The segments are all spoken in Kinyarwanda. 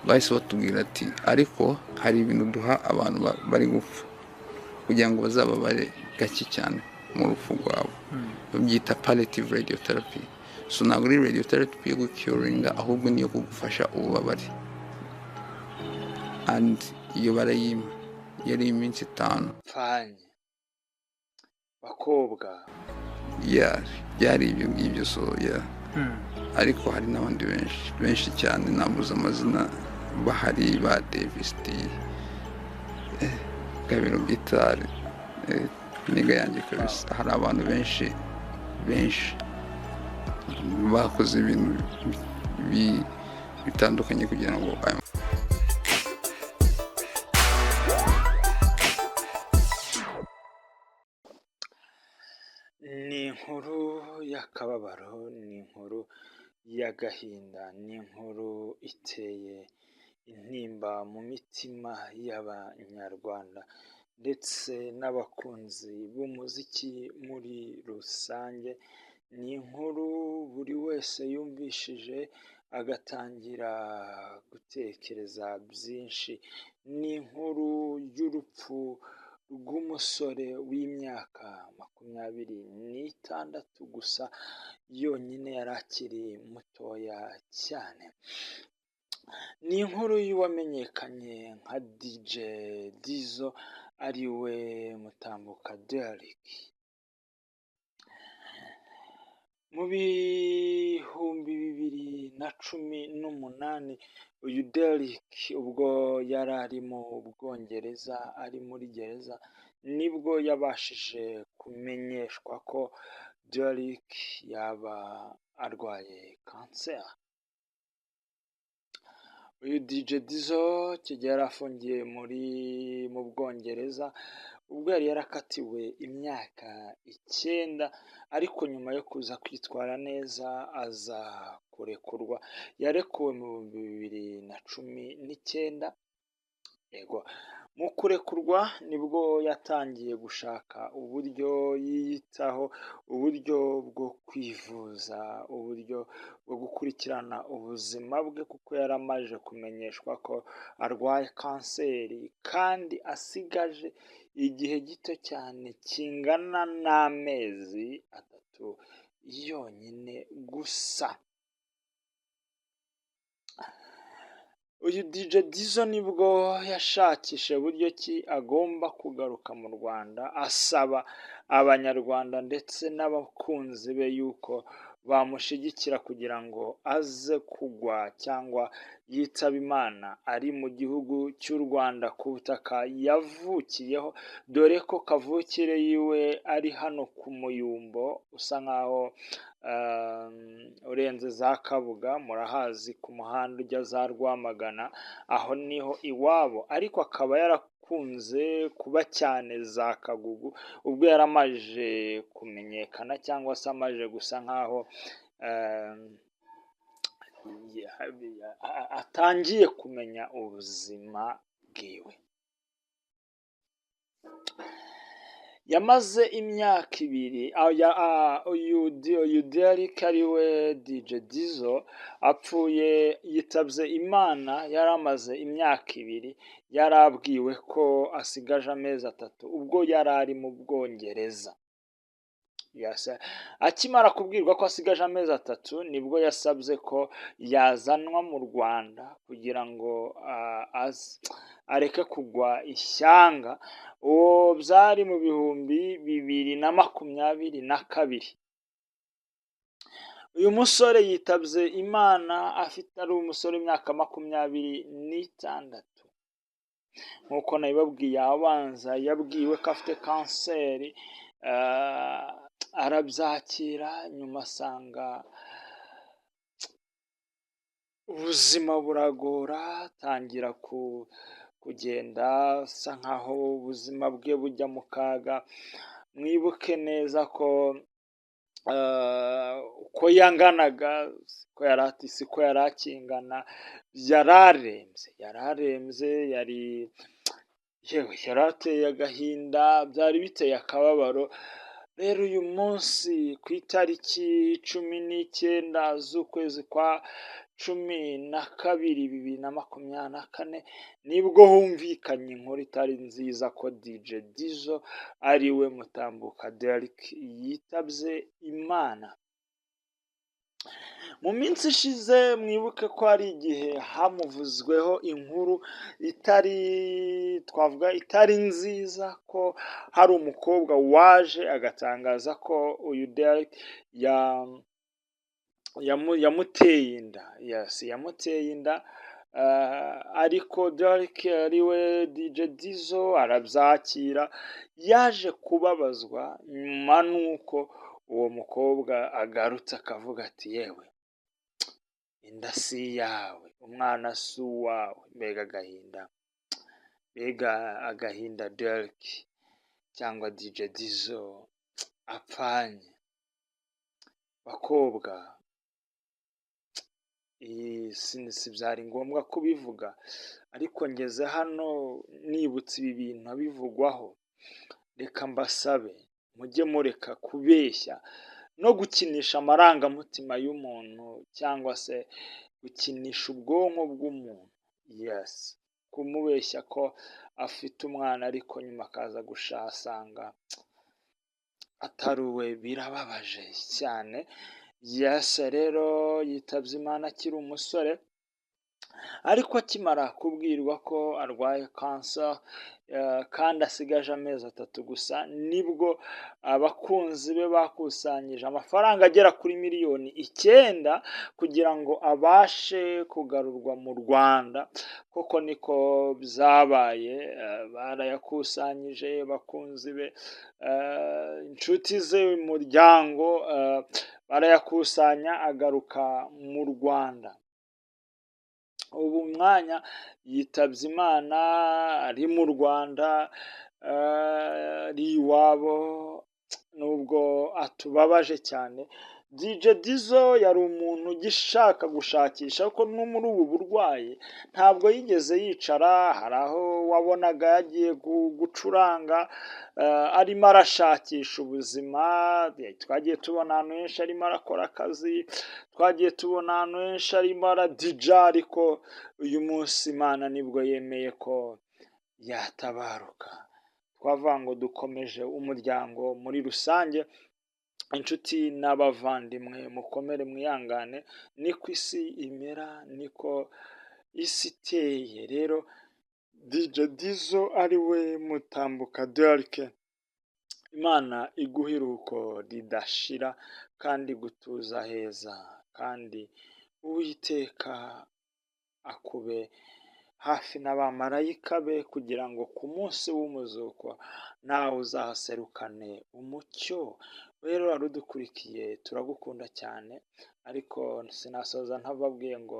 bahise batubwira ati ariko hari ibintu duha abantu bari gupfa kugira ngo bazababare gake cyane mu rupfu rwabo, babyita palliative radiotherapy. So ntabwo ari radiotherapy yo gucuringa, ahubwo niyo kugufasha ububabare. And iyo barayima yari iminsi 5. pfanye bakobwa byari ibyo ngibyo. So ariko hari n'abandi benshi cyane nabuze amazina bahari, ba Davis D, Gabiro Gitari, niga yanjye kabisa. Hari abantu benshi bakoze ibintu bitandukanye kugira ngo ni inkuru y'akababaro, ni inkuru y'agahinda, ni inkuru iteye intimba mu mitima y'abanyarwanda ndetse n'abakunzi b'umuziki muri rusange. Ni inkuru buri wese yumvishije agatangira gutekereza byinshi. Ni inkuru y'urupfu rw'umusore w'imyaka 26 gusa yonyine, yari akiri mutoya cyane. Ni inkuru y'uwamenyekanye nka DJ Dizzo, ariwe Mutambuka Derrick. Mu 2018 uyu Derrick ubwo yari ari mu Bwongereza, ari muri gereza, nibwo yabashije kumenyeshwa ko Derrick yaba arwaye kanseri. Uyu DJ Dizzo yari afungiye mu Bwongereza ubwo yari yarakatiwe imyaka 9, ariko nyuma yo kuza kwitwara neza aza kurekurwa. Yarekuwe mu 2019. Yego, mu kurekurwa nibwo yatangiye gushaka uburyo yiyitaho, uburyo bwo kwivuza, uburyo bwo gukurikirana ubuzima bwe, kuko yari amaze kumenyeshwa ko arwaye kanseri kandi asigaje igihe gito cyane kingana n'amezi 3 yonyine gusa. Uyu DJ Dizzo nibwo yashakishe buryo ki agomba kugaruka mu Rwanda, asaba abanyarwanda ndetse n'abakunzi be yuko bamushyigikira kugira ngo aze kugwa cyangwa yitaba Imana ari mu gihugu cy'u Rwanda ku butaka yavukiyeho, dore ko kavukire yiwe ari hano ku Muyumbo, usa nkaho urenze za Kabuga, murahazi ku muhanda ujya za Rwamagana, aho niho iwabo, ariko akaba yarakunze kuba cyane za Kagugu ubwo yaramaje kumenyekana cyangwa se amaje gusa nkaho atangiye kumenya ubuzima bwiwe. Yamaze imyaka 2 uyu Derrick ariwe DJ Dizzo apfuye, yitabye Imana. Yari amaze imyaka 2, yarabwiwe ko asigaje amezi 3 ubwo yari ari mu Bwongereza. Akimara kubwirwa ko asigaje amezi 3 nibwo yasabye ko yazanwa mu Rwanda kugira ngo areke kugwa ishyanga. Uwo byari mu 2022. Uyu musore yitabye Imana ari umusore w'imyaka 26. Nk'uko nabibabwiye abanza, yabwiwe ko afite kanseri, arabyakira, nyuma asanga ubuzima buragora, atangira kugenda asa nkaho ubuzima bwe bujya mu kaga. Mwibuke neza ko uko yanganaga siko yari akingana, yararembye, yari ateye agahinda, byari biteye akababaro. Rero uyu munsi ku itariki 19 z'ukwezi kwa 12/2024 nibwo humvikanye inkuru itari nziza ko DJ Dizzo ari we Mutambuka Derrick yitabye Imana. Mu minsi ishize mwibuke ko hari igihe hamuvuzweho inkuru itari nziza ko hari umukobwa waje agatangaza ko uyu Derrick yamuteye inda. Yes, yamuteye inda. Ariko Derrick ari we DJ Dizzo arabyakira, yaje kubabazwa nyuma nuko uwo mukobwa agarutse akavuga ati yewe inda si yawe, umwana si uwawe. Mbega agahinda Derrick cyangwa DJ Dizzo apfanye. Bakobwa, si byari ngombwa kubivuga, ariko ngeze hano nibutse ibi bintu abivugwaho. Reka mbasabe mujye mureka kubeshya no gukinisha amarangamutima y'umuntu cyangwa se gukinisha ubwonko bw'umuntu. Yes, kumubeshya ko afite umwana ariko nyuma akaza gushasanga atari uwe, birababaje cyane. Yes, rero yitabye Imana akiri umusore, ariko akimara kubwirwa ko arwaye cancer kandi asigaje amezi 3 gusa, nibwo abakunzi be bakusanyije amafaranga agera kuri miliyoni 9 kugira ngo abashe kugarurwa mu Rwanda. Koko niko byabaye, barayakusanyije bakunzi be, inshuti ze, umuryango, barayakusanya agaruka mu Rwanda. Ubu mwanya yitabye Imana ari mu Rwanda, ari iwabo, nubwo atubabaje cyane. DJ Dizzo yari umuntu ugishaka gushakisha, kuko no muri ubu burwayi ntabwo yigeze yicara. Hari aho wabonaga yagiye gucuranga, arimo arashakisha ubuzima. Twagiye tubona ahantu henshi arimo arakora akazi, twagiye tubona ahantu henshi arimo aradija, ariko uyu munsi Imana nibwo yemeye ko yatabaruka. Twavuga ngo dukomeje umuryango muri rusange, inshuti n'abavandimwe, mukomere mwihangane. Niko isi imera, niko isi iteye. Rero DJ Dizzo ari we Mutambuka Derrick, Imana iguha iruhuko ridashira kandi gutuza heza, kandi Uwiteka akube hafi n'abamarayika be, kugira ngo ku munsi w'umuzuko nawe uzahaserukane umucyo. Rero warudukurikiye, turagukunda cyane, ariko sinasoza ntababwiye ngo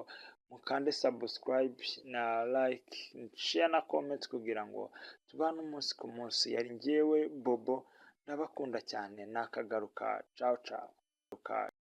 mukande subscribe na like, share na comment kugira ngo tubane umunsi ku munsi. Yari njyewe Bobo, ndabakunda cyane, nakagaruka. Ciao ciao.